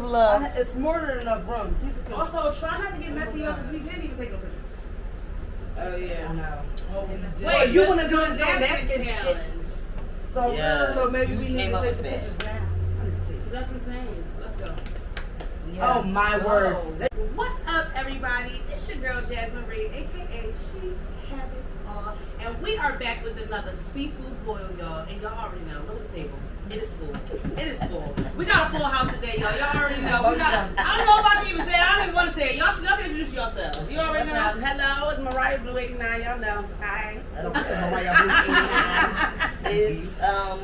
Love. It's more than enough room. People can Also, try not to get messy up because we didn't even take no pictures. Oh yeah, no. Oh, we did. Wait, you want to let's do do this the napkin napkin shit? challenge. So, Yes, so maybe you we need came to up take the with that. pictures now. That's insane. Let's go. Oh my word! What's up, everybody? It's your girl Jasmine Ray, aka SheHaveItAll, and we are back with another seafood boil, y'all. And y'all already know. Look at the table. It is full. It is full. We got a full house today, y'all. Y'all already know. We got. I don't know if I can even say it. I don't even want to say it. Y'all can introduce yourselves. You already know. Hello, it's Mariah Blue 89. Y'all know. Hi. It's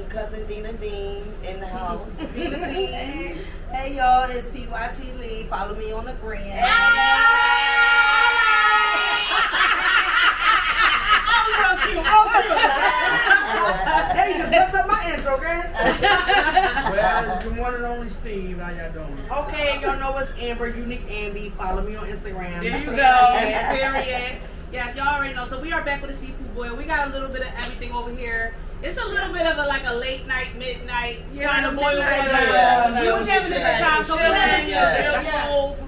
cousin Dina Dean in the house. Dina Dean. Hey y'all, it's PYT Lee. Follow me on the gram. Hey, you just messed up my intro, girl. Well, it's the one and only Steve. How y'all doing? Okay, y'all know it's Amber, Unique Ambi. Follow me on Instagram. There you go. Period. Yes, y'all already know. So we are back with a seafood boil. We got a little bit of everything over here. It's a little bit of a late night, midnight kind of boil. We was having a good time. So we're having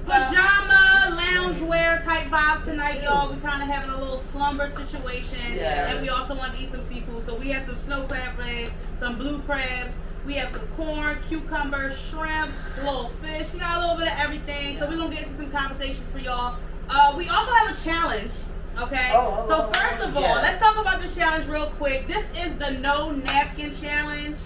pajama, loungewear type vibes tonight, y'all. We kind of having a little slumber situation. Yes. And we also want to eat some seafood. So we have some snow crab legs, some blue crabs. We have some corn, cucumber, shrimp, little fish. We got a little bit of everything. So we're going to get into some conversations for y'all. We also have a challenge. Okay, so first of all, let's talk about this challenge real quick. This is the no napkin challenge.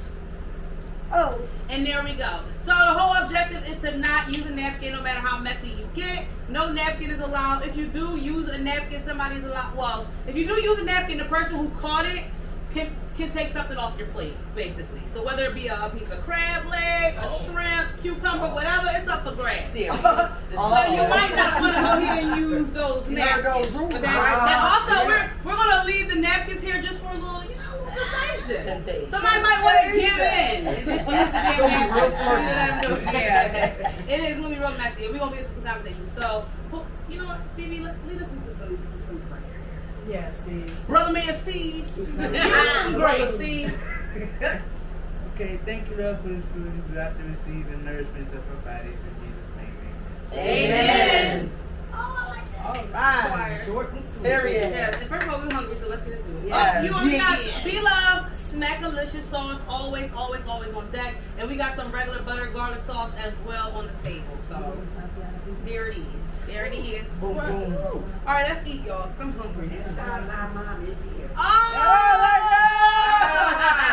Oh. And there we go. So the whole objective is to not use a napkin no matter how messy you get. No napkin is allowed. If you do use a napkin, somebody's allowed. Well, if you do use a napkin, the person who caught it can take something off your plate, basically. So whether it be a piece of crab leg, a shrimp, cucumber, whatever, it's up for grabs. Serious. So you might not want to go ahead and use those napkins. Okay? And also, we're going to leave the napkins here just for a little, little temptation. Somebody might want to give in. And just use the napkins. Yeah. It is going to be real messy. And we're going to get into some conversation. So, you know what, Stevie, lead us into some prayer. Yeah, Steve. Brother man Steve. I'm great, Steve. Okay, thank you, Lord, for this food and glad to receive the nourishment of our bodies in Jesus' name. Amen. Oh, I like that. All right. Short and sweet. Period. Yeah, first of all, we're hungry, so let's get into it. Yes. You only got B-Love's Smackalicious sauce, always on deck. And we got some regular butter garlic sauce as well on the table. So, there it is. There it is. Boom, boom. All right, let's eat, y'all, because I'm hungry. My mom is here. Oh,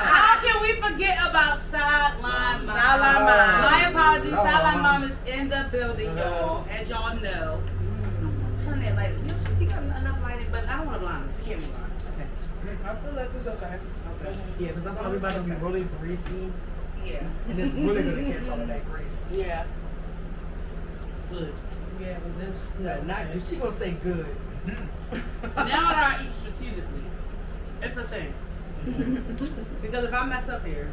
how can we forget about Sideline Mom? Sideline Mom. My apologies. Sideline Mom is in the building, y'all, as y'all know. Turn that light. You got enough lighting, but I don't want to blind us. We can't be blind. Okay. I feel like it's okay. Okay. Yeah, because that's probably about to be really greasy. Yeah. And it's really going to catch all of that grease. Yeah. Good. Yeah, but this. No, not good. She going to say good. Now I gotta eat strategically. It's a thing. Because if I mess up here.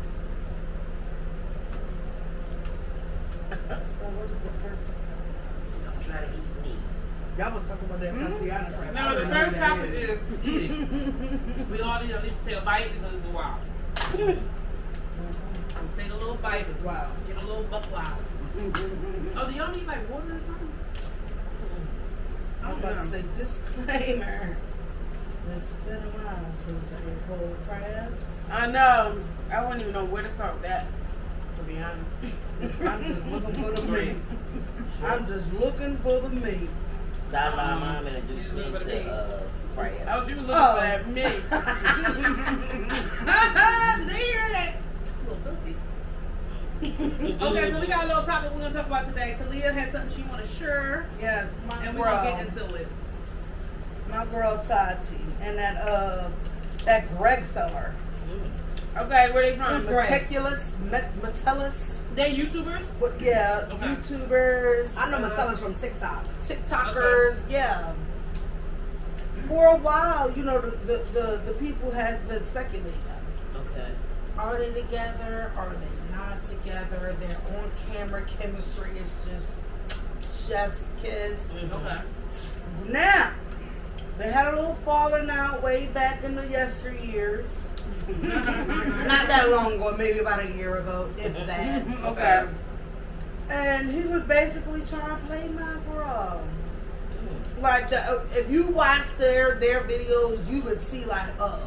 So what is the first thing? I'm trying to eat some meat. Y'all was talking about that Tatiana crap. Remember, the first topic is eating. We all need at least to take a bite because it's wild. Take a little bite. This is wild. Get a little buck wild. Oh, do y'all need like water or something? I'm about to say disclaimer. It's been a while since I ate whole crabs. I know. I wouldn't even know where to start with that, to be honest. I'm just looking for the meat. I'm just looking for the meat. Sideline Mom introduced me to crabs. I was you looking for that meat. Did they hear that? A little filthy. Okay, so we got a little topic we're going to talk about today. Talia has something she want to share, Yes, my and we're going to girl. get into it. My girl Tati. And that Greg feller. Okay, where they from? Meticulous, Metellus. They YouTubers? What? Yeah, Okay. YouTubers. I know Marcella's from TikTok. TikTokers. Yeah. For a while, the people has been speculating. Okay. Are they together? Are they not together? Their on-camera chemistry is just chef's kiss. Okay. Now, they had a little falling out way back in the yesteryears. Not that long ago, maybe about a year ago, if that. Okay. And he was basically trying to play my girl. Like, if you watch their videos, you would see like, oh,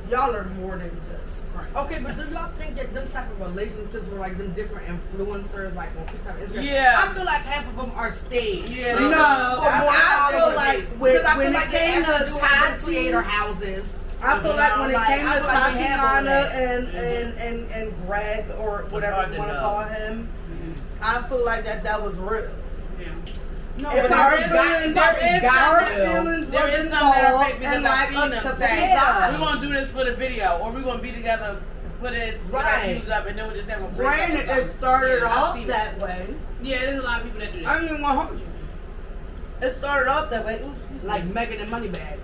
y'all are more than just friends. Okay, but do y'all think that them type of relationships were like them different influencers, like on TikTok, Instagram? Yeah. I feel like half of them are staged. Yeah. No, I feel like when it came to Tati, creator houses. I feel like when it came to Tatiana and and Greg or whatever you want to call him, I feel like that was real. Yeah. no, If but our feelings There was is some that are fake involved because and I've like seen a them typical say, guy. we're going to do this for the video, or we're going to be together for this, Right. use up, and then we're just never break up. Granted, it started Yeah, I've off seen that way. Yeah, there's a lot of people that do that. I don't even want to hold you. It started off that way. Ooh, like Megan and Moneybag.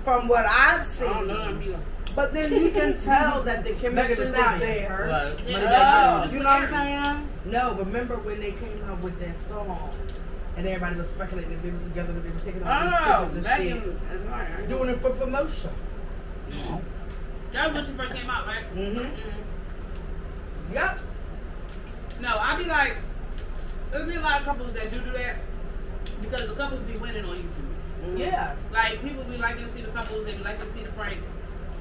from what I've I don't know seen. them either. But then you can tell that the chemistry Megan was Thee Stallion. there. Right. Yeah. You know what I'm saying? No, remember when they came out with that song and everybody was speculating if they were together, if they were taking Oh, off these pictures and shit, Megan and Ryan. doing it for promotion. That was when she first came out, right? Mm-hmm. Yep. No, I be like, there'll be a lot of couples that do that because the couples be winning on YouTube. Yeah. Like people be liking to see the couples, they be liking to see the pranks.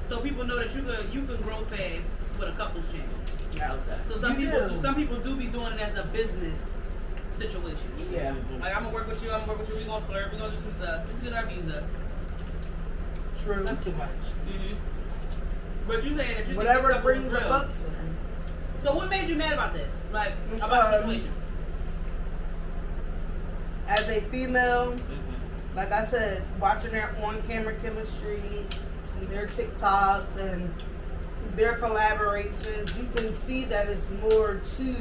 So people know that you can grow fast with a couples channel. Yeah, okay. So some people do be doing it as a business situation. Yeah. Like I'm gonna work with you, we gonna flirt, we gonna do some stuff. Let's get our views up. True. That's too much. Mm-hmm. But you saying that you Whatever think this brings couple the was real. bucks in. So what made you mad about this? Like about the situation? As a female, like I said, watching their on-camera chemistry, and their TikToks and their collaborations, you can see that it's more to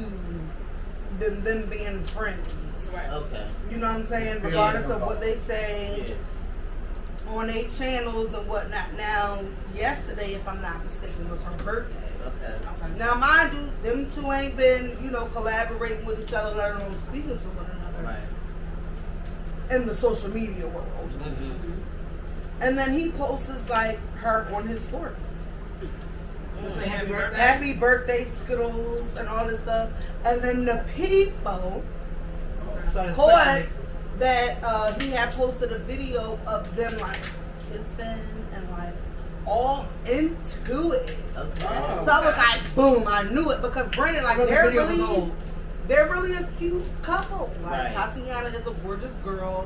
than them being friends. Right. Okay. You know what I'm saying? Regardless of what they say on their channels and whatnot. Now, yesterday, if I'm not mistaken, was her birthday. Okay. Now, mind you, them two ain't been, collaborating with each other, let alone speaking to one another Right. in the social media world. Mm-hmm. And then he posts like her on his stories. Say happy birthday. Happy birthday, Skittles, and all this stuff. And then the people caught that he had posted a video of them like kissing and like all into it. Okay. So I was like, boom, I knew it because granted, like they're really a cute couple. Like Right. Tatiana is a gorgeous girl.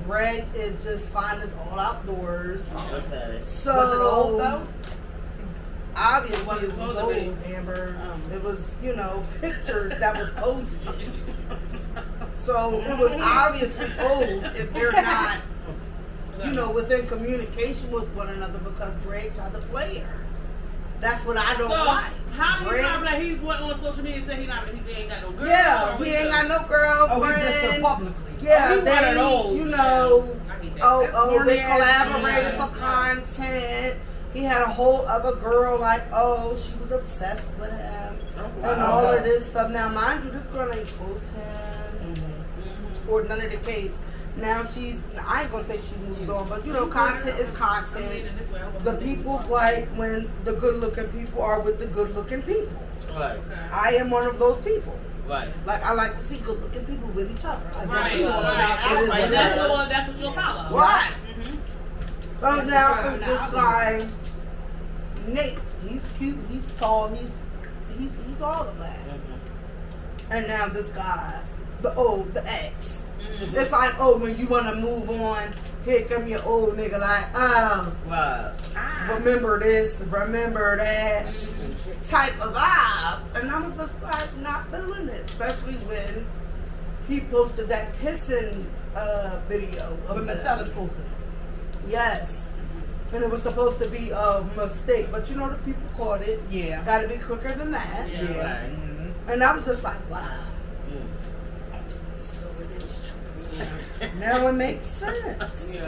Greg is just fine as all outdoors. Okay. So Was it old though? obviously it was supposed to old, be. Amber. It was, pictures that was posted. So it was obviously old if they're not, within communication with one another because Greg tried to play her. That's what I don't So like. how many Greg, times like he went on social media and said he ain't got no girl? yeah, or he ain't got no girlfriend. Oh, he just so publicly. Yeah, Oh, he they, one of those. I hate that. they corny ass collaborated shit. for content. He had a whole other girl like, she was obsessed with him and all of this stuff. Now, mind you, this girl ain't close to him or none of the case. Now I ain't gonna say she's moved on, but content is content. The people's like when the good looking people are with the good looking people. Right. I am one of those people. Right. Like I like to see good looking people with each other. I Right. just feel like it is Right. what it is. That's what you'll follow. Right. Mm-hmm. So now this guy, Nate, he's cute, he's tall, he's all of that. And now this guy, the ex. It's like, when you want to move on, here come your old nigga like, Right. remember this, remember that type of vibes. And I was just like, not feeling it, especially when he posted that kissing video. When Marcella's posted it. Yes. And it was supposed to be a mistake, but the people caught it. Yeah. Got to be quicker than that. Yeah. Right. And I was just like, wow. So it is true. Now it makes sense.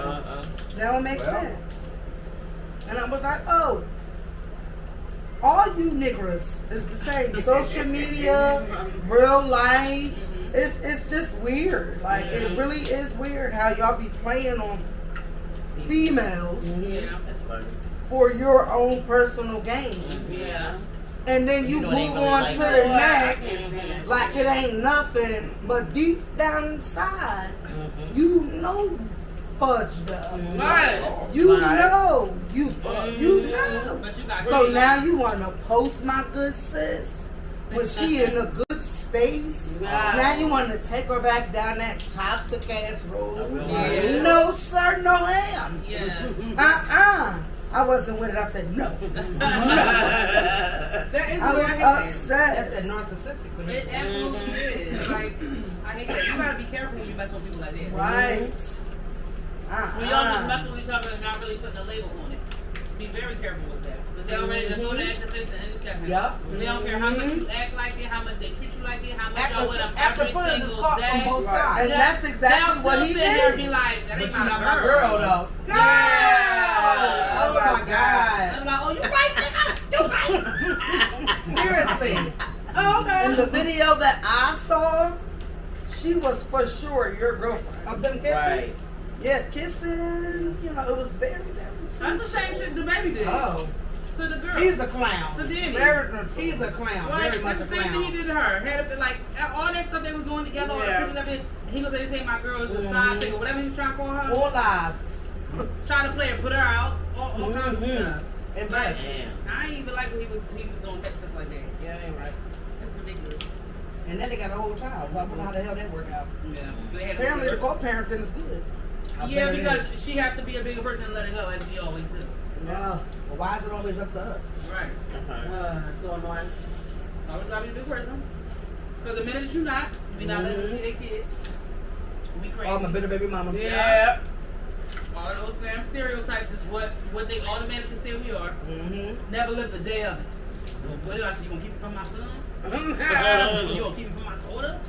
Now it makes sense. And I was like, all you niggas is the same. Social media, real life. It's just weird. Like, it really is weird how y'all be playing on females Yeah. That's funny. for your own personal gain. Yeah. And then you know it ain't move really on like to that. the next like it ain't nothing. But deep down inside, you know fudged up. Right. You know you fucked. You know. But you got So now you want to post my good sis when she in a good space. Now you want to take her back down that toxic ass road. Yeah. No sir, no ham. Yes. I wasn't with it. I said no. That is I what was I hate. upset. That's that narcissistic It behavior. absolutely is. Like, I hate that. You gotta be careful when you mess with people like that. Right. When y'all just mess with each other and not really putting a label on it. Be very careful with that. Because they're ready to throw the activists in any second. Yup. They don't care how much you act like it, how much they treat you like it, how much y'all with them After every putting the single scarf day. from both sides. And that's exactly what he They'll still sit there and did. be like, that But ain't you're not my my girl, girl. though. Yeah. Oh my God. I'm like, oh, you right, nigga. You right. Seriously. Oh, okay. In the video that I saw, she was for sure your girlfriend. Of them kissing? Right. Yeah, kissing. You know, it was very, very. That's the same shit the baby did. Oh. To the girl. He's a clown. To Danny. He's a clown. Like, Very much a the same thing he clown. did to her. Had it, like all that stuff they was doing together, all the Yeah. pictures of it. He gonna say this ain't my girl, it's a side chick or whatever he was trying to call her. All live. Trying to play her, put her out, all kinds of stuff. And Like, Damn. I ain't even like when he was doing that stuff like that. Yeah, ain't right. That's ridiculous. And then they got a whole child. So I wonder how the hell that work out. Yeah. They had to Apparently, the do it. co-parenting is good. Yeah, because she has to be a bigger person and let it go, as she always do. Yeah. Well, why is it always up to us? Right. So annoying. Always gotta be a big person. Because the minute that you're not, we not letting them see their kids. We crazy. Oh, I'm a bitter baby mama. Yeah. All those damn stereotypes is what they automatically say we are. Mm-hmm. Never lived a day of it. What do I say? You gonna keep it from my son? You gonna keep it from my daughter?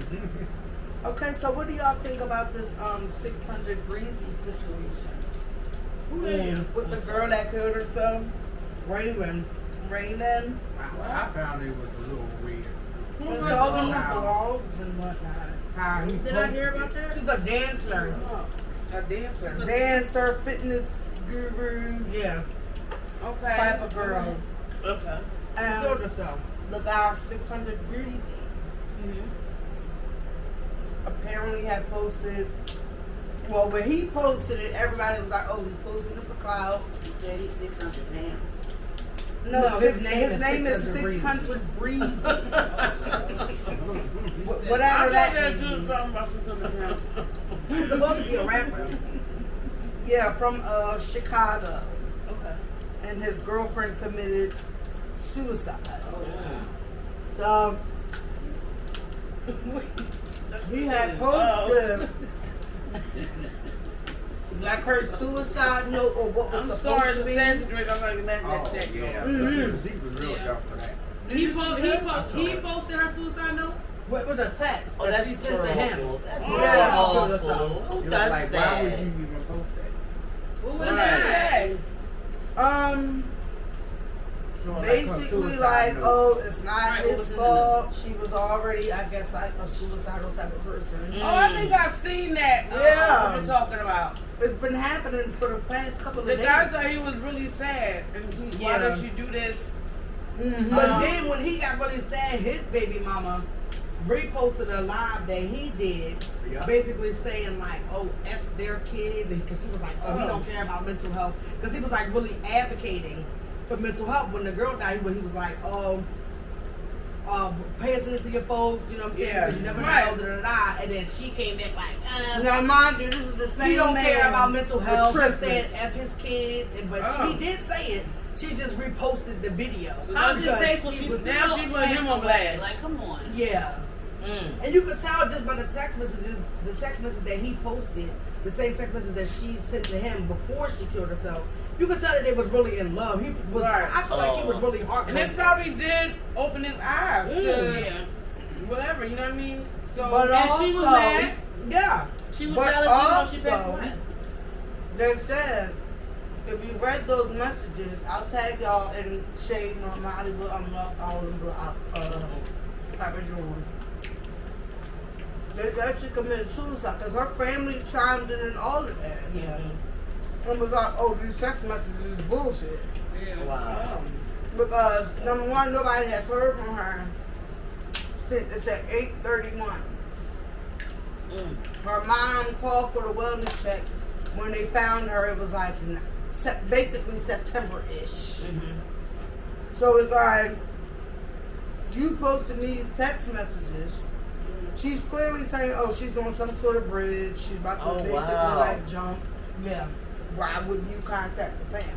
Okay, so what do y'all think about this 600 Breezy situation? With the girl that killed herself? Raymond. Well, I found it was a little weird. It's all in the blogs and whatnot. How he Did I hear about that? She's a dancer. A dancer. Dancer, fitness guru Yeah. Okay. type of girl. Okay. She killed herself. The guy 600 Breezy apparently had posted. Well, when he posted it, everybody was like, "Oh, he's posting it for clout." He said he's 600 pounds. No, his his name name is is 600 600 Breezy. I Whatever thought that that dude means. talking about something else. He's supposed to be a rapper. Yeah, from Chicago. Okay. And his girlfriend committed suicide. Mm. So he had posted like her suicide note or what was I'm supposed sorry to to be. say it, Drake. I'm not even laughing Oh, at that. yeah. Mhm. He was real dumb for that. He posted her suicide note? What was a text? Oh, that that's she sent to him. horrible. That's Yeah. awful. It Who was does like, why would you that? even post that? What was What did that? I say? Showing Basically her like, suicide oh, it's not Right, what his was in fault. She was already, I guess, like a suicidal type of person. Oh, I think I've seen that. Yeah. What you're talking about. It's been happening for the past couple of The days. guy thought he was really sad, and he, why Yeah. don't you do this? Mhm. But then when he got really sad, his baby mama reposted a live that he did, Yeah. basically saying like, "Oh, F their kids," because she was like, "Oh, he don't care about mental health," because he was like really advocating for mental health. When the girl died, he was like, "Oh, pay attention to your folks," you know what I'm saying? Yeah. Because you never Right. know, da da da. And then she came back like, Now, mind you, this is the same he don't man care about mental with health. He triplets. said F his kids, but Oh. she did say it. She just reposted the video. How Because distasteful he she's was- now she put him on blast. Like, come on. Yeah. Mm. And you could tell just by the text messages, the text message that he posted, the same text message that she sent to him before she killed herself. You could tell that they was really in love. He was. Right. I feel like he was really And heartbroken. it probably did open his eyes to Yeah. whatever, you know what I mean? So, But And she was also, mad. Yeah. She was But jealous even though she passed also- away. They said, if you read those messages, I'll tag y'all in Shade Normally, but I'm not all in they actually committed suicide because her family chimed in and all of that. Yeah. And was like, oh, these text messages is bullshit. Yeah. Wow. Because number one, nobody has heard from her since it's at 8:31. Her mom called for the wellness check. When they found her, it was like basically September-ish. So it's like, you posted these text messages. She's clearly saying, oh, she's on some sort of bridge. She's about to basically like jump. Yeah. Why wouldn't you contact the family?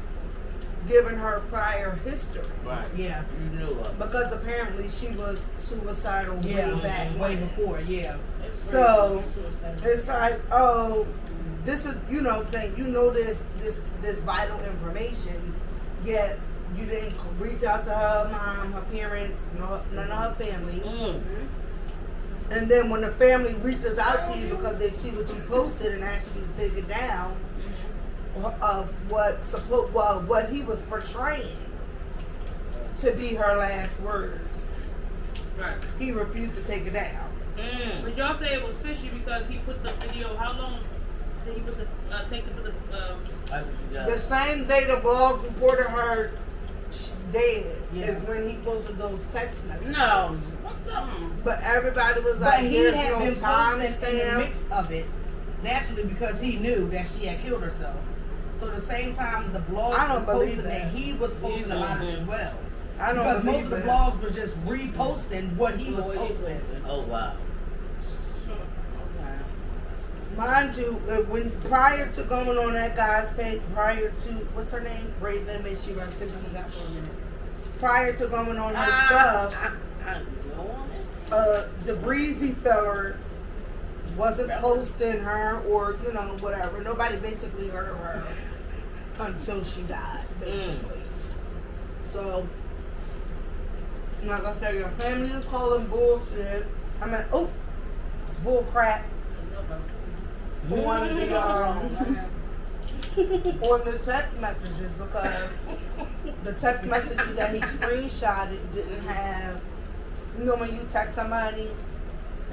Given her prior history. Right. Yeah. You knew her. Because apparently she was suicidal way back way when. before, yeah. So it's like, oh, this is, you know, saying you know this vital information, yet you didn't reach out to her mom, her parents, none of her family. And then when the family reaches out to you because they see what you posted and ask you to take it down of what he was portraying to be her last words, Right. he refused to take it down. But y'all say it was fishy because he put the video. How long did he put the take to put the? The same day the blog reported her dead is when he posted those text messages. No. But everybody was But like, he there's had no been time posting in the stamp. mix of it, naturally, because he knew that she had killed herself. So the same time the blog I don't was believe posting that. he was posting about it as well. I don't Because most believe of the that. blogs was just reposting what he was posting. Oh wow. Mind you, when prior to going on that guy's page, prior to, what's her name? Raven, may she rest in peace. Prior to going on her stuff, the breezy fella wasn't posting her or, you know, whatever. Nobody basically heard of her until she died, basically. So, like I said, your family is calling bullshit. I mean, bull crap. On the on the text messages, because the text messages that he screenshotted didn't have, you know, when you text somebody,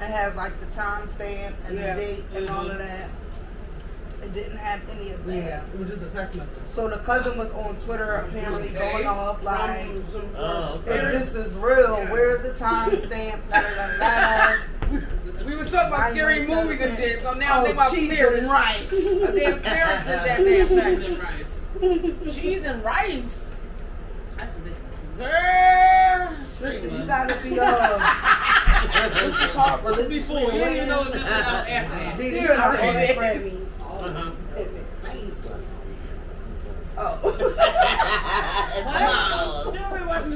it has like the timestamp and the date and all of that. It didn't have any of that. Yeah, it was just a text message. So the cousin was on Twitter apparently going off like, Oh, if this is real, where's the timestamp? Da, da, da, da. We were talking about scary movies and shit, so now they about cheese spirits. and rice. A damn spirits in that damn thing. Cheese and rice. That's ridiculous. Girl. Listen, you gotta be this is called religious Before, you don't even know if this is out after that. You gotta spread me. Oh.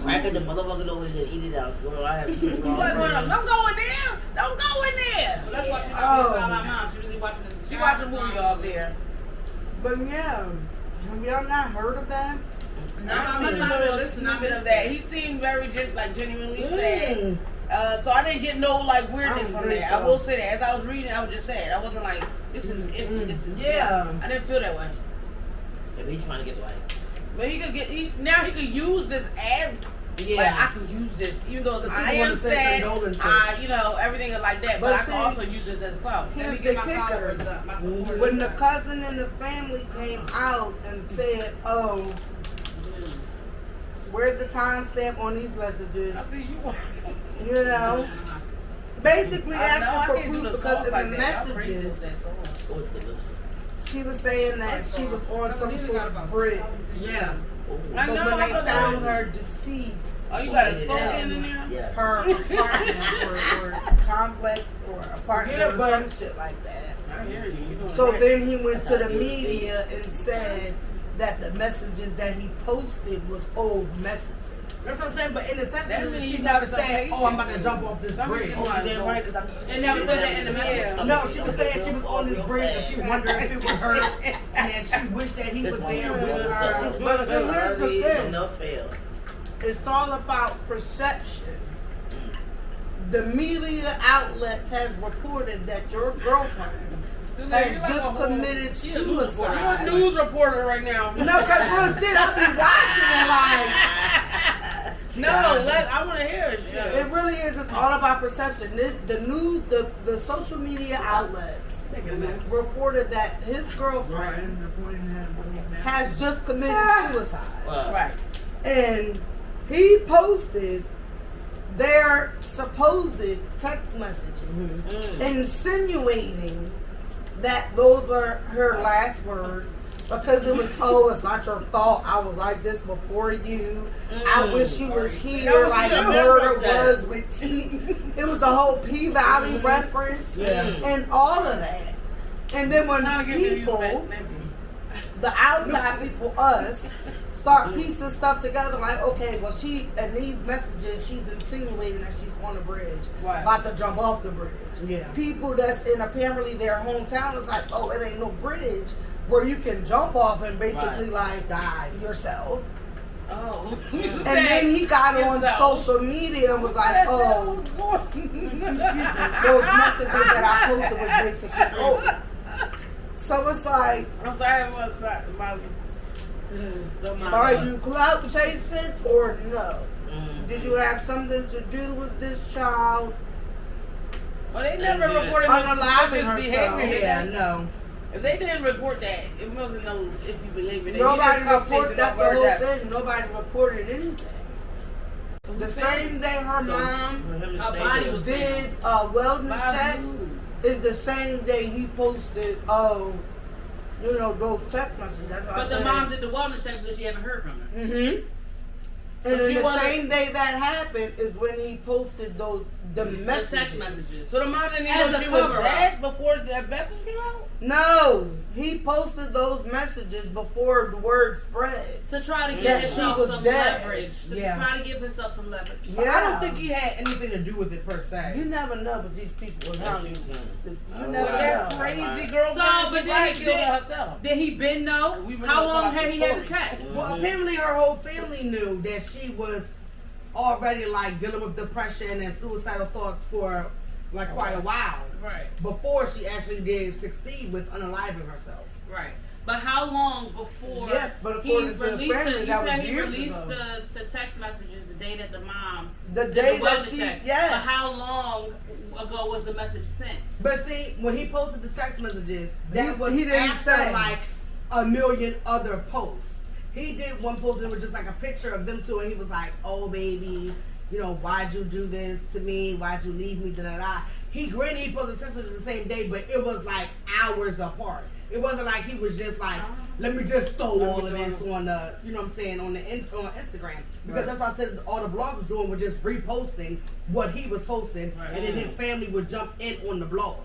Right, the motherfucker over there eat it out. Girl, I have to Don't go in there. Don't go in there. Well, that's why she's not my mom. She really watching the. She watching a movie out there. But yeah, have y'all not heard of that? I seen a little snippet of that. He seemed very genuinely sad. So I didn't get no like weirdness from that. I will say that as I was reading, I was just sad. I wasn't like, this is Yeah. I didn't feel that way. Maybe he's trying to get life. But he could now he could use this as like, I can use this, even though I am sad, you know, everything is like that. But I can also use this as clout. Here's the kicker. When the cousin and the family came out and said, oh, where's the timestamp on these messages? You know, basically asking for proof because in the messages, she was saying that she was on some sort of bridge. Yeah. But when they found her deceased, you got a slogan in there? Yeah. her apartment or complex or apartment or some shit like that. I hear you. So then he went to the media and said that the messages that he posted was old messages. That's what I'm saying, but in the text That message, means she you never got said, some oh, I'm about to jump off this bridge. And never said that in the message. No, she was saying she was on this bridge and she wondered if it was her and that she wished that he was there with her. But here's the thing. No fail. It's all about perception. The media outlets has reported that your girlfriend has just committed You're a suicide. news reporter right now. No, because real shit, I be watching it like. No, I want to hear it. It really is just all about perception. The news, the social media outlets reported that his girlfriend has just committed suicide. Right. And He posted their supposed text messages, insinuating that those were her last words. Because it was, it's not your fault. I was like this before you. I wish you was here like murder was with T. It was a whole P-Valley reference and all of that. And then when people, the outside people, us, start piecing stuff together like, okay, well, she, in these messages, she's insinuating that she's on the bridge, about to jump off the bridge. Yeah. People that's in apparently their hometown is like, oh, it ain't no bridge where you can jump off and basically like die yourself. Oh. And then he got on social media and was like, oh, those messages that I posted was basically old. So it's like, I'm sorry, what's that? Are you clout chasing or no? Did you have something to do with this child? Well, they never reported no suspicious behavior. Yeah, no. If they didn't report that, it wasn't no iffy behavior. Nobody reported that the whole thing. Nobody reported anything. The same day her mom did a wellness check is the same day he posted, those text messages. But the mom did the wellness check because she haven't heard from her. Mm-hmm. And then the same day that happened is when he posted the messages. Text messages. So the mom didn't even know she was dead before that message came out? No, he posted those messages before the word spread. To try to give himself some leverage. To try to give himself some leverage. Yeah. I don't think he had anything to do with it per se. You never know with these people. You never That crazy girl. So, but did he been know? How long had he had the text? Well, apparently her whole family knew that she was already like dealing with depression and suicidal thoughts for like quite a while. Right. Before she actually did succeed with unaliving herself. Right. But how long before he released the text messages the day that the mom the day that she check. But how long ago was the message sent? But see, when he posted the text messages, that was he didn't after say. like a million other posts. He did one post that was just like a picture of them two, and he was like, "Oh baby, why'd you do this to me? Why'd you leave me?" Da da da. He grinned. He posted text messages the same day, but it was like hours apart. It wasn't like he was just like, "Let me just throw all of this on the, on Instagram." Because that's what I said. All the blogs was doing was just reposting what he was posting, and then his family would jump in on the blogs.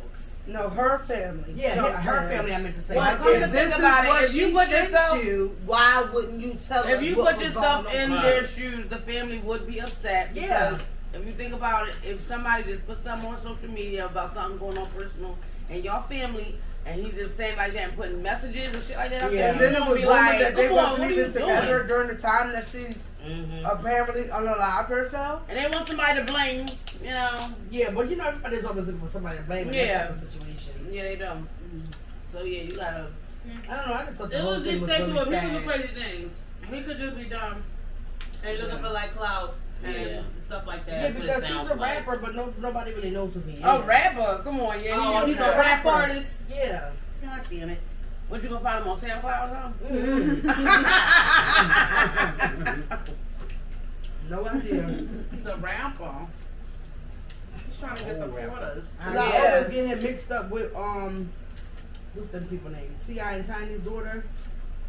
No, her family. Yeah, her family. I meant to say. Well, if this is what if you put yourself, why wouldn't you tell us? If you put yourself in their shoes, the family would be upset. Yeah. If you think about it, if somebody just put something on social media about something going on personal and your family, and he's just saying like that and putting messages and shit like that up there, and then it was like, that they wasn't even together during the time that she apparently unalived herself. And they want somebody to blame, Yeah, but everybody's always looking for somebody to blame in that type of situation. Yeah, they don't. So yeah, you gotta. I don't know. I just thought the It whole was thing just was really he sad. could do crazy things. He could just be dumb and looking for like clout and stuff like that. Yeah, because he's a rapper, but nobody really knows who he is. A rapper? Come on, yeah. He's a rap artist. Yeah. God damn it. What, you gonna find him on SoundCloud or something? No idea. He's a rapper. He's trying to get some supporters. I always get him mixed up with what's them people name? T.I. and Tiny's daughter.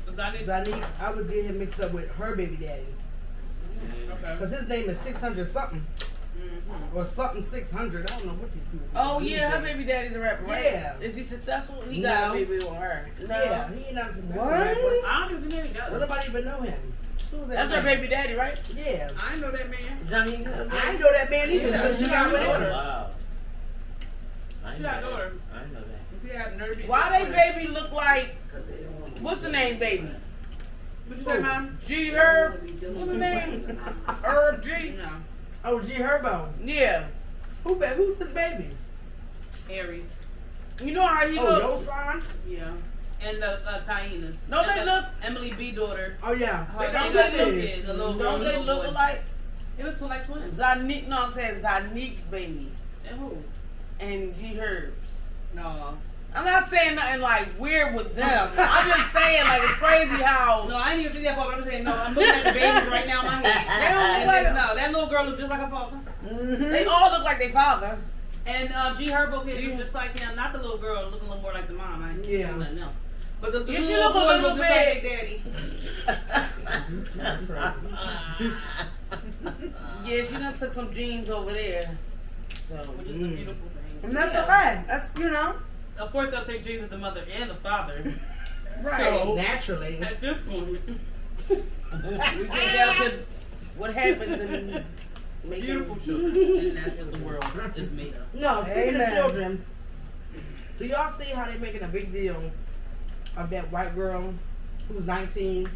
Zanique. I would get him mixed up with her baby daddy. Okay. Because his name is 600 something. Or something 600. I don't know what these people do. Oh yeah, her baby daddy's a rapper, right? Yeah. Is he successful? He got a baby on her. No. Yeah, he ain't not a successful What? rapper. I don't even think Well, nobody even know him. Who's that That's her man? baby daddy, right? Yeah. I know that man. Johnny, I ain't know that man either because she got with him. Wow. She got daughter. I didn't know that. She had nervy. Why they baby look like? What's the name, baby? What you say, Mom? G Herb. What's the name? Herb G. No. Oh, G Herbo. Yeah. Who's his baby? Aries. You know how he look? Yo Son? Yeah. And the Tyenas. Don't they look? Emily B daughter. Oh yeah. Don't got they two look? kids, a little Don't they look boy. alike? They look like twins. Zanique, no, I'm saying Zanique's baby And who? and G Herb's. No. I'm not saying nothing like weird with them. I'm just saying like it's crazy how. No, I didn't even think that part. I'm just saying no. I'm looking at the babies right now in my head. No, that little girl looks just like her father. Mm-hmm. They all look like their father. And G Herbo kids look just like him. Not the little girl, looking a little more like the mom. I ain't letting them. But the little boy looks just like their daddy. Yeah, she done took some genes over there. So, which is a beautiful thing. And that's so bad. That's, you know. Of course, they'll take genes of the mother and the father. Right. So, naturally. At this point. We get down to what happens in beautiful children. And that's what the world is made of. No, speaking of children, do y'all see how they're making a big deal of that white girl who was 19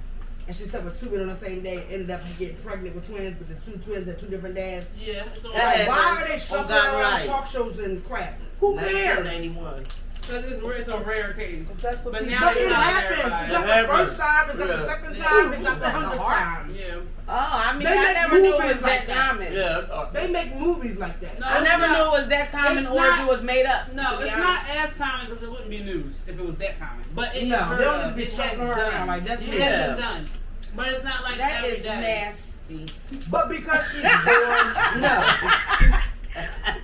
and she slept with two men on the same day, ended up getting pregnant with twins, but the two twins had two different dads? Yeah. Like, why are they shuffling around talk shows and crap? Who cares? 91. Because it's a rare case. But now it happens. It's not the first time, it's not the second time, it's not the 100th time. Yeah. Oh, I mean, I never knew it was that common. Yeah. They make movies like that. No, I never knew it was that common or if it was made up. No, it's not as common because it wouldn't be news if it was that common. But it no, they don't be shuffling around like that's it has been done. But it's not like that every is day. nasty. But because she's born, no.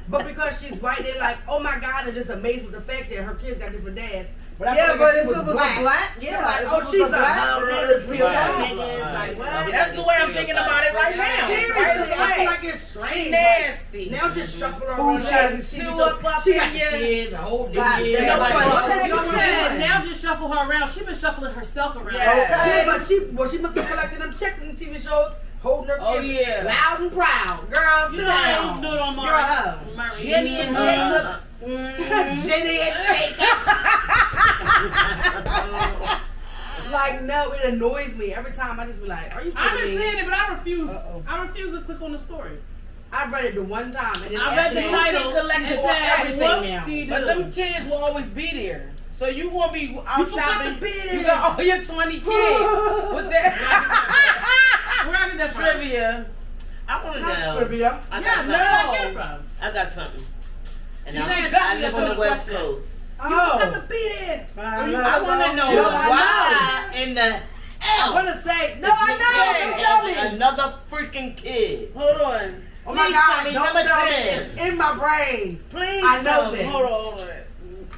But because she's white, they're like, oh my God, they're just amazed with the fact that her kids got different dads. But I Yeah, but if was it was black, a black, yeah, like, if oh, it was she's a a black, hoe, then niggas, it's we right. are niggas, like, what? That's the way I'm thinking about it right now. Seriously, I feel like it's She strange. nasty. Like, now just shuffle her Who around. tried Like, to she sue got up the in your- kids, a whole new God year. damn, Like, like, what what the the heck heck you you Yeah, doing? now just shuffle her around. She been shuffling herself around. Yeah. Yeah, but she must be collecting them checks in the TV shows, holding her Oh, kids yeah. loud and proud. Girl, You sit know how down. they used to do it on You're a hoe. Mars. Jenny and Jacob. Jenny and Jacob. Like, no, it annoys me. Every time I just be like, are you I've been kidding me? saying it, but I refuse. Uh-oh. I refuse to click on the story. I read it the one time. And then I read the after title that, and it said, said everything what now. do you do? But them kids will always be there. So you gonna be out You forgot shopping. to be there. You got all your 20 kids with that Where I get that from? trivia. I want to Not know. trivia. I got Yeah, something. where did I get it from? I got something. And You I saying live on that's the West question. Coast. You forgot to be there. I want to know No, I why in the I hell want to say, no, I know. Don't tell me. another freaking kid. Hold on. Oh my Please God, tell me don't number tell me. 10. It's in my brain. Please I know tell me. this. Hold on.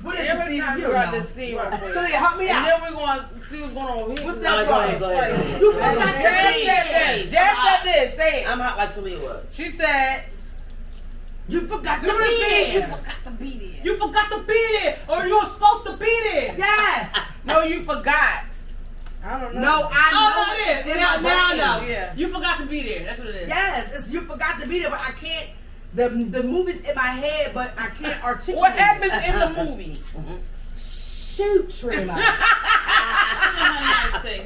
What is Every this? time You you got know. this scene real quick. So help me And out. then we're going to see what's going on here. What's No, that go ahead, from? go ahead. You forgot to Jazz be said there. this. Jazz said this. Say it. I'm hot like Talia was. She said, You forgot to You be said you there. forgot to be there. You forgot to be there, or you were supposed to be there. Yes. no, you forgot. I don't know. No, I know. Oh, no, it is. in Now, my now I brain. know. Yeah. You forgot to be there. That's what it is. Yes, it's you forgot to be there, but I can't. The movie's in my head, but I can't articulate. What happens in the movie? Shoot, Trina.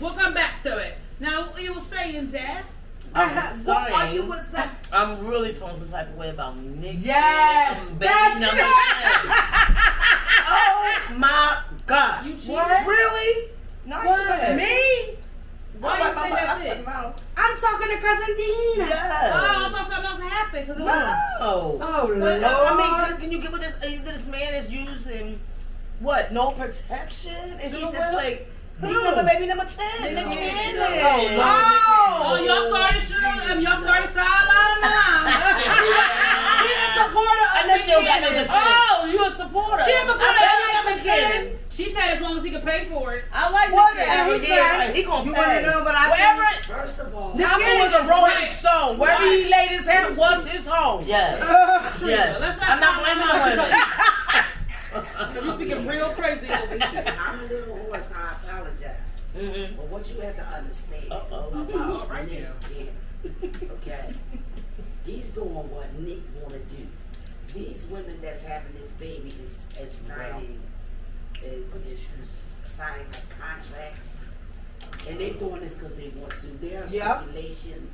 We'll come back to it. Now, what you were saying, Dad? What are you with that? I'm really feeling some type of way about Nick. Yes, Baby that's number it. 10. Oh my God. You cheated? What? Really? No, What? Me? Why you say that's it? I'm talking to Cousin Dina. Oh, I thought something else happened. Cause it was. No. Oh, But, Lord. I mean, can you get with this? Either this man is using what? No protection, and he's just like baby number 10. Nick Cannon. Oh, y'all started shooting. Y'all started sidelining the She's a supporter of Unless you don't got no Nick Cannon. defense. Oh, you a supporter. She's a supporter I of bet Nick Nick Cannon. Cannon. She said as long as he could pay for it. I like What? Nick And Cannon. he Yeah, said, he gonna you pay. want to know, but I Wherever, First of all, Napkin was a Rolling Stone. Wherever he laid his head was his home. Yes. Trina, Yeah. let's not I'm not talk blaming about women. You speaking real crazy over here. I'm a little hoarse, I apologize. Mm-hmm. But what you have to understand Uh-oh. about Right Nick, now. okay? He's doing what Nick wanna do. These women that's having this baby is signing like contracts. And they doing this because they want to. There are stipulations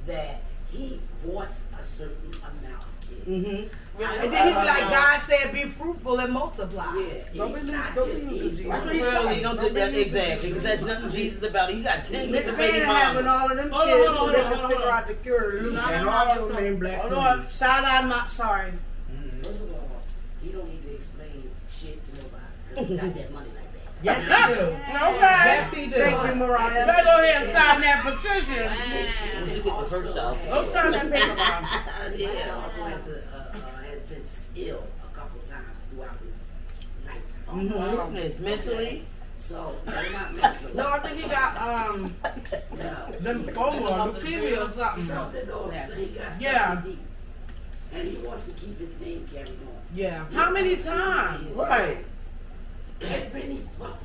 that he wants a certain amount of kids. Mm-hmm. And then he be like, God said, be fruitful and multiply. Yeah, Don't it's be not don't just be he's using doing Jesus. it. Really, don't do that exactly, because that's nothing Jesus about it. You got 10 Nick different baby Cannon having mamas. all of them Hold on, kids hold so on, they hold can on, figure hold on. out the cure to lose. And also named Black Hold Queen. on. Shout out, my sorry. First of all, you don't need to explain shit to nobody. Because he got that money like that. Yes, he do. Okay. Yes, he do. Thank you, Mariah. Better go ahead and sign that petition. When she get the first off. Don't sign that paper, Mom. He also has been ill a couple times throughout his lifetime. It's mentally. So, no, not mentally. No, I think he got lymphoma, leukemia or something. Something though, so he got Yeah. deep. And he wants to keep his name carried on. Yeah. How many times? Right. As many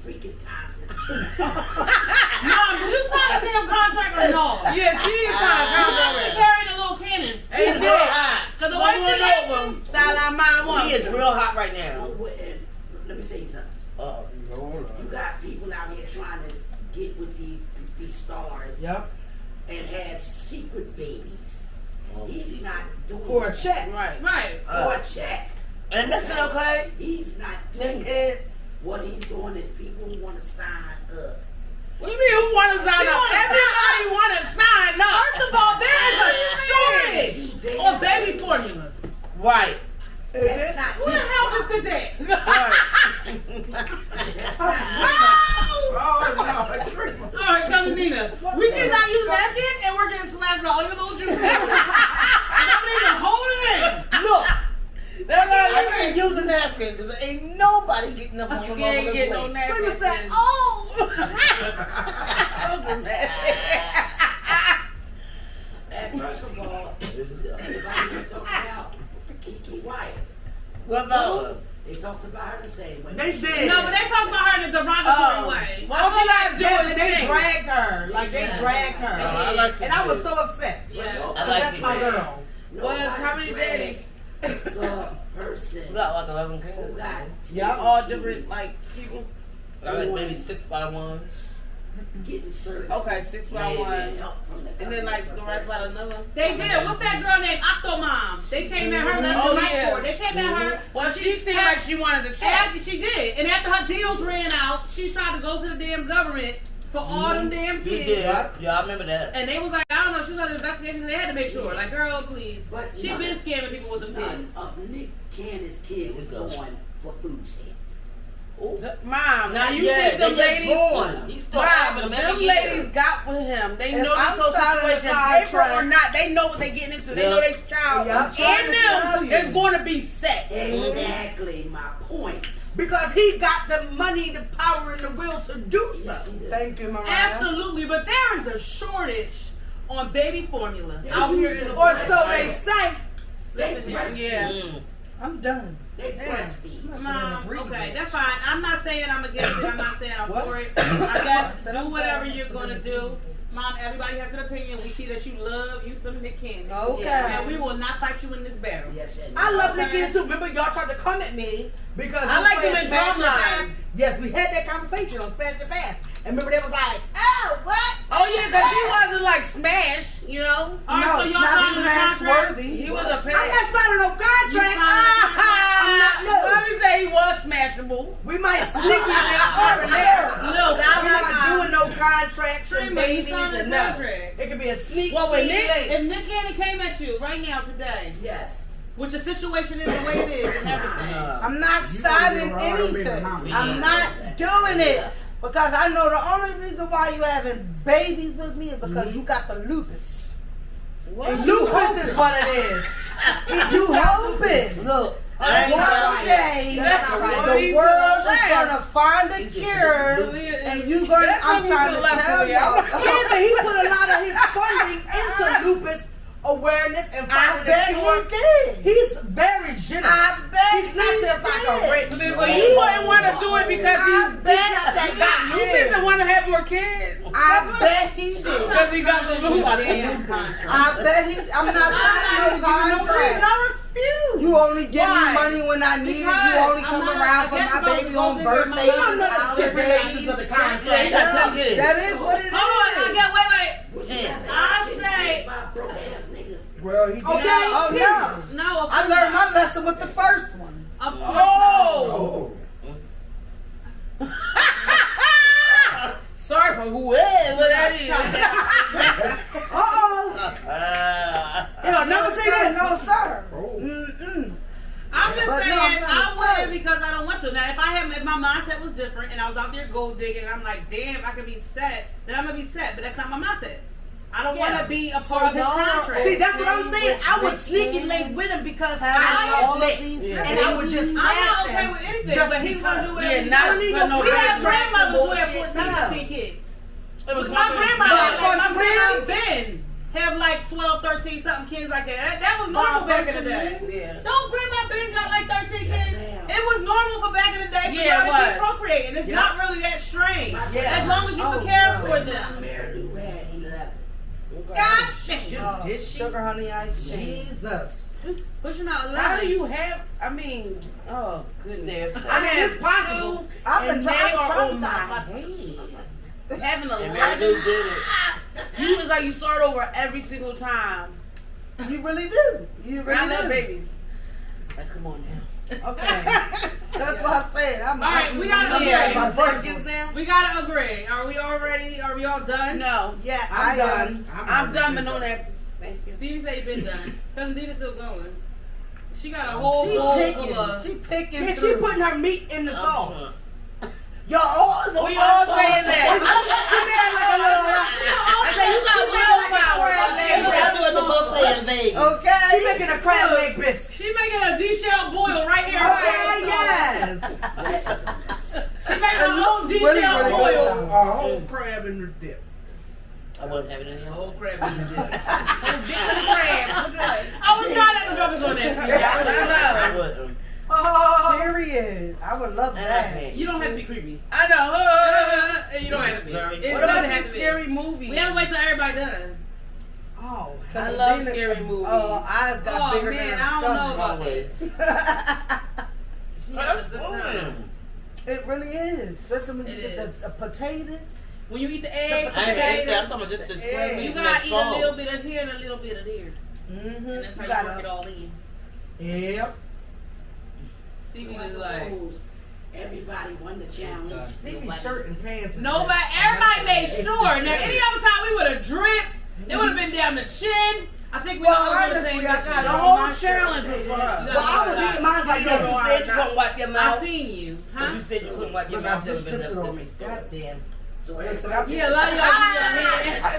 freaking times as Mom, did you sign a damn contract or no? Yeah, she didn't sign a You contract. carrying a little cannon. Hey, She's real hot. Cause the One way she over. Sideline mine one. She is real hot right now. And let me tell you something. Oh. You got people out here trying to get with these stars Yep. and have secret babies. He's not doing For a check. Right. Right. For a check. And that's it, okay? He's not Them doing kids. What he's doing is people who want to sign up. What do you mean who want to sign up? Everybody want to sign up. First of all, there is a shortage on baby formula. Right. That's not Who the hell just did that? That's not All right, Cousin Nina, we cannot use napkin and we're getting slashed by all your little juices. I need to hold it in. Look. That's why I can't use a napkin because ain't nobody getting up on You your can't mama's get no plate. napkin. Trigger said, oh! And first of all, everybody talking about Kiki Wyatt. What about her? They talked about her the same way. They did. No, but they talk about her in a derogatory way. Well, all you gotta do Yeah, is they sing. dragged her. Like, they dragged her. I like And I was so upset. Yeah. I like That's it. my girl. Well, how many days? The person We got like 11 who kids. got Yep. All different, like, people. I like maybe 6x1. getting service. Okay, 6x1. And then, like, the rest by another. They did. What's that girl named Octomom? They came at her left Oh, and right yeah. for it. They came at her. Well, she seemed like she wanted to check. After she did, and after her deals ran out, she tried to go to the damn government for all them damn She kids. did. Yeah, I remember that. And they was like, I don't know, she was under investigation, and they had to make sure. Like, girl, please. But She none- been scamming people with them None kids. of Nick Cannon's kids is going for food stamps. Mom, now you Yeah, think them they just ladies, born. He's still Mom, having them them every year. ladies got with him. They If know I'm this whole signing a situation, paper or contract- not. They know what they getting into. They Yeah. know their child Yeah, I'm trying and to tell them you. is going to be set. Exactly my point. Because he got the money, the power, and the will to do so. Yes, he did. Thank you, Mariah. Absolutely, but there is a shortage on baby formula out here in the Or world. so they say. They Listen, breastfeed. Yeah. I'm done. They breastfeed. Mom, okay, that's fine. I'm not saying I'm against it. I'm not saying I'm for it. I guess do whatever you're gonna do. Mom, everybody has an opinion. We see that you love you some Nick Cannon. Okay. And we will not fight you in this battle. Yes, and I love Nikki too. Remember, y'all tried to come at me because I we like played them in Smash Your Drumline. Fast. Yes, we had that conversation on Smash Your Fast. And remember, they was like, "Oh, what? Oh yeah, because he wasn't like smashed, you know. All right, No, so y'all not signed the Smash contract. worthy. He was a I'm pass. not signing no contract. You signed I'm not. No. Let me say he was smashable. We might sneak in there or in there. Look, I'm not doing no contracts and Trina, you babies signed the and nothing. contract. It could be a sneak. Well, with peek Nick- late. If Nick Cannon came at you right now today, yes. which the situation is the way it is and everything, I'm not signing anything. I'm not doing it. Because I know the only reason why you having babies with me is because you got the lupus. And lupus is what it is. You lupus. Look, One day, the world is gonna find a cure, and you gonna. I'm trying to tell y'all. Yeah, but he put a lot of his funding into lupus awareness and finding a cure. he did. He's very generous. I bet He's not he just like a did. rich So man. he wouldn't want to do it because I he bet he doesn't did. want to have more kids. I bet he did. Because he got the loop. I bet he. I'm not signing no contract. I refuse. You only give Why? me money when I need it. You Because only come I'm not- around I for guess my go- baby go on bigger in my birthdays life. and Stipulations of the holidays. contract. got 10 kids. That is what it is. Hold on, I got wait. Would you Yeah. rather I have say- kids by a broke ass nigga? Well, he did. Okay. No, Oh no. No, of I course learned not. my lesson with the first one. Of course Oh. Sorry for whoever that is. You know, never say that. No, sir. Oh. Mm-mm. I'm just But no, saying I'm trying to I tell wouldn't because I don't want to. Now, if if my mindset was different and I was out there gold digging and I'm like, damn, I could be set, then I'm gonna be set. But that's not my mindset. I don't want to be a part of his contract. See, that's what I'm saying. I would sneaky link with him because I all lit, of these, and I would just I'm not smash okay him. with anything, Just but he's gonna do it. not we for no have contract grandmothers who bullshit. have 14, 15 kids. It was My grandmother, But my grandma twins- Ben have like 12, 13 something kids like that. That was normal back in the day. Yeah. Don't grandma Ben got like 13 Yes, kids. ma'am. It was normal for back in the day for Yeah, y'all it to keep was. procreating. It's not really that strange. Yeah. As long as you Oh, can care no. for them. Mary Lou had 11. God Oh, Did she? sugar honey ice Jesus. pushing out 11. How do you have? I mean, oh goodness. I mean, it's possible. Two, I've been and they trying are to on my traumatize head. Having And Mary Lou 11. did it. You was like you start over every single time. You really do. You really I love do. babies. Like, come on now. Okay. That's what I said. I'm All right, we gotta I'm agree. my Birkins now. We gotta agree. Are we all ready? Are we all done? No, Yeah, I'm done. I'm done, but no napkins. Thank you. Stevie said you been done. Cousin Dina's still going. She got a whole She bowl picking. full of. She picking Yeah, she through. putting her meat in the sauce. Your oils on We my all sauce. saying that. She made like a little. I said you got willpower. I do at the buffet in Vegas. Okay. She making a crab leg biscuit. She making a D-shell boil right here. Okay, yes. She making her own Really, D-shell really boil. good. A whole crab in the dip. I wasn't having any Whole hope. crab in the dip. Crab. I was trying not to drop us on that. I wouldn't. Oh, period. I would love And I that. can't. You don't have to be creepy. I know. You don't have to be. Very It What doesn't about have these to be. scary movies? We have to wait till everybody done. Oh, I love scary movies. Oh, eyes got Oh bigger man, than I don't know her about that. She having a good time. It really is. Especially when you It get is. the potatoes. When you eat the eggs, I ain't ate that. I'm potatoes, talking about just the Yeah. spring you meat gotta and eat that a little sauce. bit of here and a little bit of there. Mm-hmm. And that's how You you work gotta. it all in. yep. Stevie So I was like, suppose everybody won the challenge. Stevie's shirt and pants. is nobody, everybody made sure. Now, any other time we would have dripped, it would have been down the chin. I think we Well, all were the same. honestly, I got The it on whole my shirt. challenge was for her. Well, I was eating mine like You that. said you couldn't wipe your I mouth. seen you, So huh? you said you couldn't wipe your Look, I mouth. just There put was it been on enough me. different stories. Goddamn. So Listen, everybody- Yeah, a lot of y'all.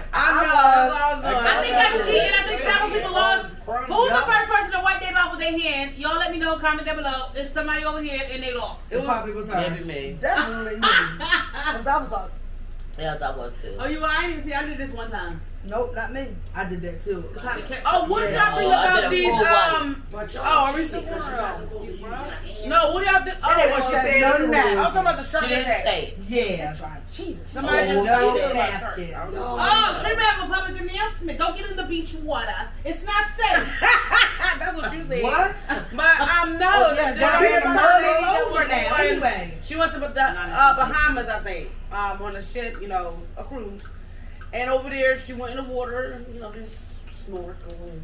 I think that's cheating. I think several people lost. Who's the first person to wipe their mouth with their hand? Y'all let me know. Comment down below. It's somebody over here and they lost. It probably was her. Maybe me. Definitely me. Because I was like, Yes, I was too. Oh, you? I didn't even see. I did this one time nope, not me. I did that too. to try to catch. Oh, what do y'all think Oh, I did about a these? full white. But y'all Oh, are we cheated still 'cause you're not going? supposed to use your hand. No, what do y'all think? They want Oh, you to say none of I'm that. talking about the She shark didn't attack. say it. Yeah. Trying to cheat us. Somebody Oh, just no, did no, it. napkin. Oh, Tree have a public announcement. Don't get in the beach water. It's not safe. That's what you said. What? But no, Oh, yeah, the that lady is that her went over now, on- anyway. She went to the Bahamas, I think, on a ship, you know, a cruise. And over there, she went in the water, you know, just snorkeling.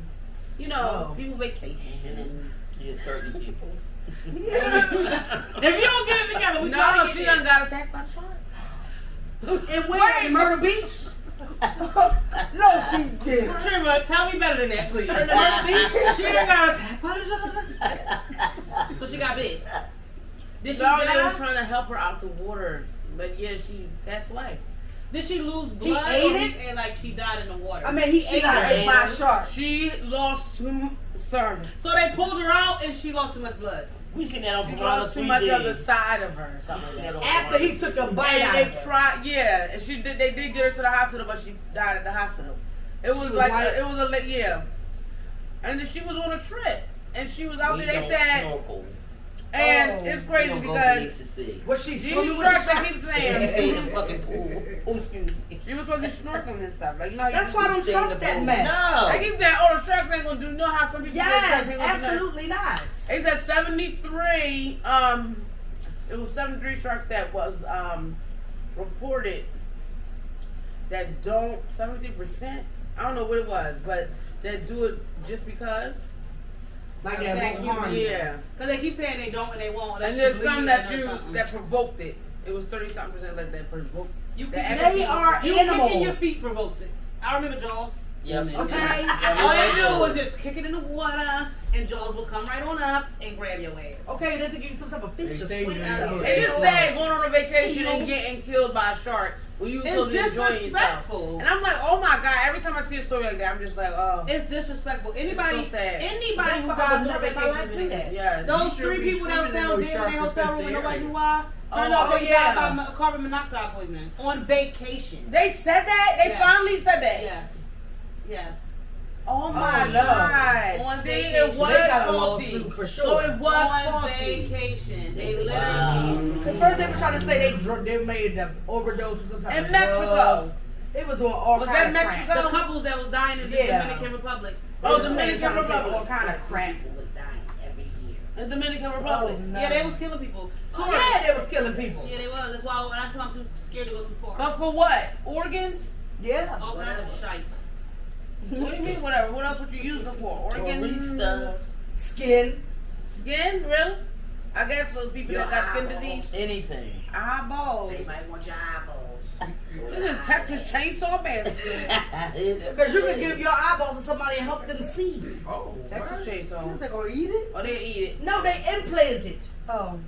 You know, Oh. people vacation. And Yeah, certain people. If you don't get it together, we no, try to she get done it. got attacked by a shark. And where? In Myrtle Beach? No, she didn't. Trevor, tell me better than that, please. She done got attacked by the shark. So she got bit. Did she No, they was die? trying to help her out the water. But yeah, she passed away. Did she lose blood? ate or it? And like she died in the water. I mean, he ate got it by a shark. She lost too sorry. So they pulled her out and she lost too much blood. We seen that on She Piranha lost too much 3D. of the side of her. Something like that on After he Piranha. took a bite out And of they her. tried, yeah, and they did get her to the hospital, but she died at the hospital. It was was like, white? it was a, yeah. And then she was on a trip, and she was out We there, they don't said, snorkel. and Oh, it's We crazy don't go because beneath the sea. Was she these swimming with the sharks, they shark? keep Stay in saying, the fucking pool. oh, excuse me, she was supposed to be snorkeling and stuff. Like, you know, That's you why I don't stay in trust the that pool. mess. I No. keep saying, oh, the sharks ain't gonna do, you know how some people say Yes, sharks ain't gonna do nothing? absolutely not. They said 73, it was 73 sharks that was reported that don't, 73%, I don't know what it was, but that do it just because. Like that Thank won't you. harm you. Yeah. Because they keep saying they don't and they won't. And there's some that provoked it. It was 30-something% that provoked You the can, actual They people. are you kicking animals. your feet provokes it. I remember Jaws. Yep. Okay? All you do was just kick it in the water, and Jaws will come right on up and grab your ass. Okay, they think you some type of fish to swim out And here. you said going on a vacation and getting killed by a shark when you supposed to be enjoying yourself. And I'm like, oh my God, every time I see a story like that, I'm just like, oh. It's disrespectful. Anybody, It's so sad. anybody who goes on a vacation do that. Yes. Those 3 people that was found dead in their hotel room and nobody knew why. Turned out they died by carbon monoxide poisoning on vacation. They said that? They finally said that? Yes. Yes. Oh my God. On See, vacation. it was They got a faulty. lawsuit for sure. So it was On faulty. vacation. They literally. Because first they were trying to say they made the overdose or something. In Mexico. They was doing all Was kind that of crap. The Mexico? couples that was dying in the Dominican Republic. Oh, They was Dominican trying to say Republic. all kind of crap. People was dying every year. The Dominican Republic. Oh, no. Yeah, they was killing people. Oh, yeah, they was killing people. Yeah, they was. That's why I'm too scared to go too far. But for what? Organs? Yeah. All kinds of shite. What do you mean, whatever? What else would you use them for? Organs? Skin. Skin? Really? I guess those people that got skin disease. Anything. Eyeballs. They might want your eyeballs. This is Texas Chainsaw Massacre. Because you can give your eyeballs to somebody and help them see. Oh, Texas Chainsaw. They're going to eat it? Oh, they eat it. No, they implant it. Oh.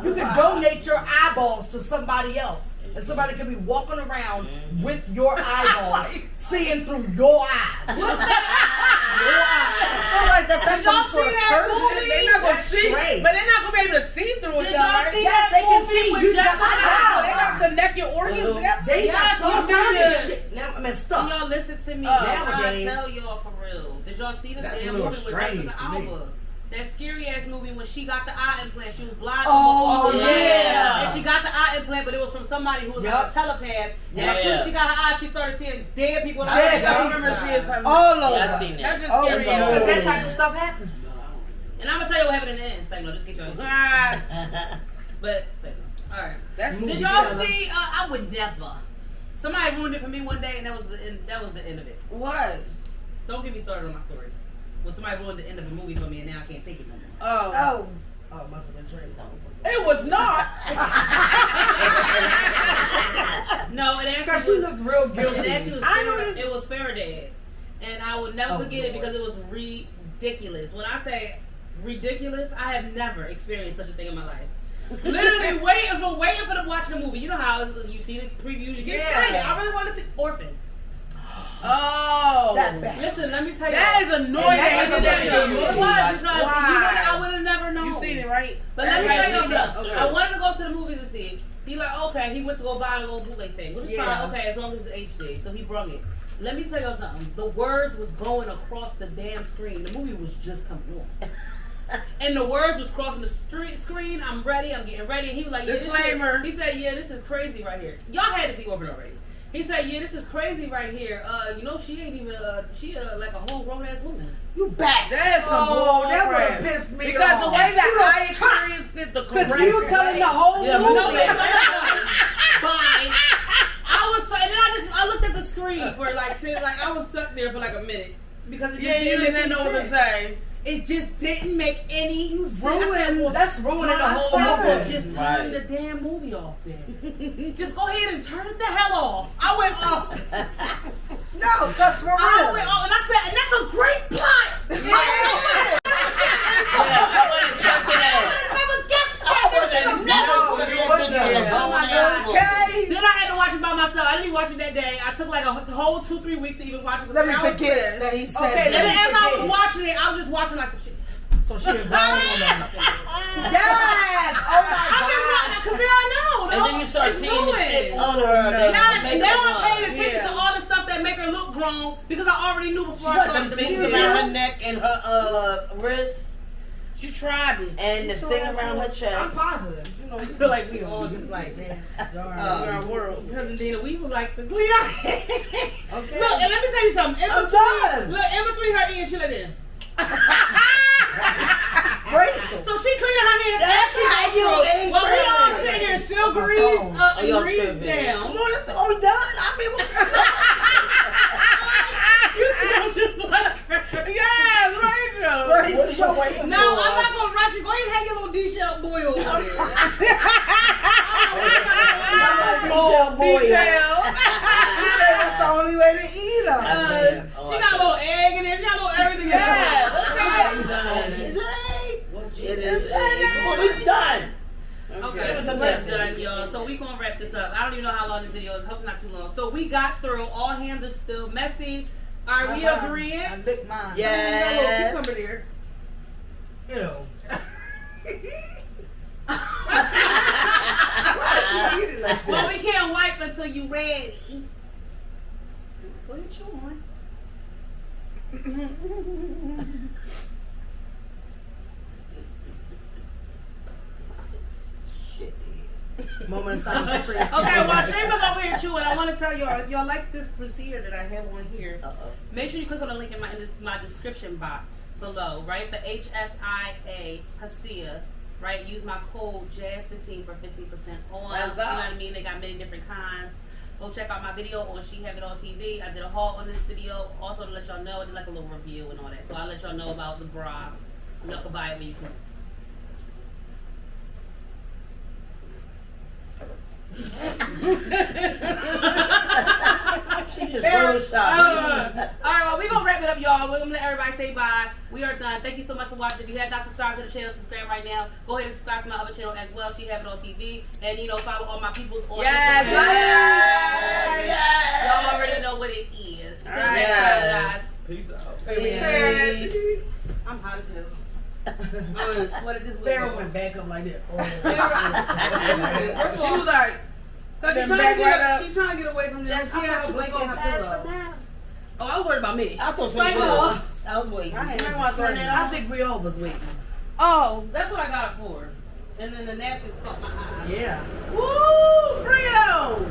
You can donate your eyeballs to somebody else. And somebody can be walking around with your eyeballs, seeing through your eyes. What's that? Your eyes. I feel like that's some sort of curse. They're not going to see, but they're not going to be able to see through it, Did though, y'all right? see Yes, that they can movie see. with You Jessica just- Alba? They got to connect your organs together. They got Yes, some you kind did. of shit. Now, I mean, stuff. Y'all listen to me. Nowadays. I tell y'all for real. Did y'all see the That's a damn little movie with strange Jessica to me. Alba? That scary ass movie when she got the eye implant. She was blind. Oh, And she got the eye implant, but it was from somebody who was like a telepath. And as soon as she got her eye, she started seeing dead people. Dead I people. remember seeing something. All over. Yeah, I seen That's that. just Oh, scary. yeah. That type of stuff happens. And I'm gonna tell you what happened in the end. Say no, just in case y'all. Ah, But say no. All right. that's Did y'all see? I would never. Somebody ruined it for me one day, and that was the end. That was the end of it. what? Don't get me started on my story. When somebody ruined the end of a movie for me, and now I can't take it no more. Oh. Oh, it must have been Trey. It was not. No, it Because actually she was. looked real It guilty. actually was. It was Faraday, and I would never forget it because it was ridiculous. When I say ridiculous, I have never experienced such a thing in my life. Literally waiting for them watching the movie. You know how you see the previews, you get excited. I really want to see Orphan. Oh. That bad. Listen, let me tell you. That is annoying. And It that is a was bad because Why? I would have never known. You seen it, right? But let me tell you Okay. something. I wanted to go to the movies to see it. He like, okay, he went to go buy a little bootleg thing, which is fine. Okay, as long as it's HD. So he brung it. Let me tell you something. The words was going across the damn screen. The movie was just coming on. And the words was crossing the screen. I'm ready. I'm getting ready. And he was like, yeah, Disclaimer. He said, yeah, this is crazy right here. Y'all had to see Orphan already. He said, yeah, this is crazy right here. You know, she ain't even, she like a whole grown-ass woman. You bastard. That's some bull that would crap. have pissed me Because off. the way that I experienced it, the correct Because you were telling the whole movie. Bye. I was and then I looked at the screen for like I was stuck there for like a minute because it just you didn't know what to say. It just didn't make any sense. That's ruining the whole movie. Just turn the damn movie off then. Just go ahead and turn it the hell off. I went off. No, because for real. I went off and I said, and that's a great plot. Okay. Then I had to watch it by myself. I didn't even watch it that day. I took like a whole 2-3 weeks to even watch it. Let me forget that he said Okay, then that. as I was watching it, I was just watching like some shit. So she was wrong on that. Yes! Oh my I mean, God. because now I know. And then you start it's seeing the shit ruined. on her. Now I'm paying attention to all the stuff that make her look grown because I already knew before I She started put the them things movie. around her neck and her wrists. She tried it. And the thing around her chest. I'm positive. You know, I feel like we all just like, damn. Our world. Cousin Dina, we was like the clean out. Okay. Look, and let me tell you something. I'm done. Look, in between her ears, she like this. Rachel. So she cleaning her hands. That's and how she you goes, ain't well, we all crazy. sitting here still greased up and y'all greased tripping. down. Come on, that's the, are we done? I mean, You smell just like her. Yes, Rachel. what you waiting No, for? I'm not gonna rush you. Go ahead and have your little D-shell boy over there. T-shirt boy. Detail. He said that's the only way to eat them. She got done, y'all. So we gonna wrap this up. I don't even know how long this video is. Hopefully not too long. So we got through. All hands are still messy. Are we agreeing? I licked mine. Yes. Come here. Ew. Well, we can't wipe until you ready. Put it on. Moment of silence. Okay, well, Dream is over here chewing. I want to tell y'all, if y'all like this procedure that I have on here, make sure you click on the link in my description box below, right? The HSIA, Hasia, right? Use my code JAZZ15 for 15% on. You know what I mean? They got many different kinds. Go check out my video on SheHaveItAll TV. I did a haul on this video. Also to let y'all know, I did like a little review and all that. So I'll let y'all know about the bra. Y'all can buy it when you can. She just photoshopped. Alright, well, we're gonna wrap it up, y'all. We're gonna let everybody say bye. We are done. Thank you so much for watching. If you have not subscribed to the channel, subscribe right now. Go ahead and subscribe to my other channel as well, SheHaveItAll TV. And follow all my peoples on Instagram. Yes. Y'all already know what it is. Until next time, guys. Peace out. Peace. I'm hot as hell. I'm gonna sweat it this way. Farrah went back up like that. She was like, she's trying to get away from this. She had her blanket and her pillow. Oh, I was worried about me. I thought so. I was waiting. I think Rio was waiting. Oh, that's what I got it for. And then the napkin stuck my eye. Yeah. Woo! Bring it on!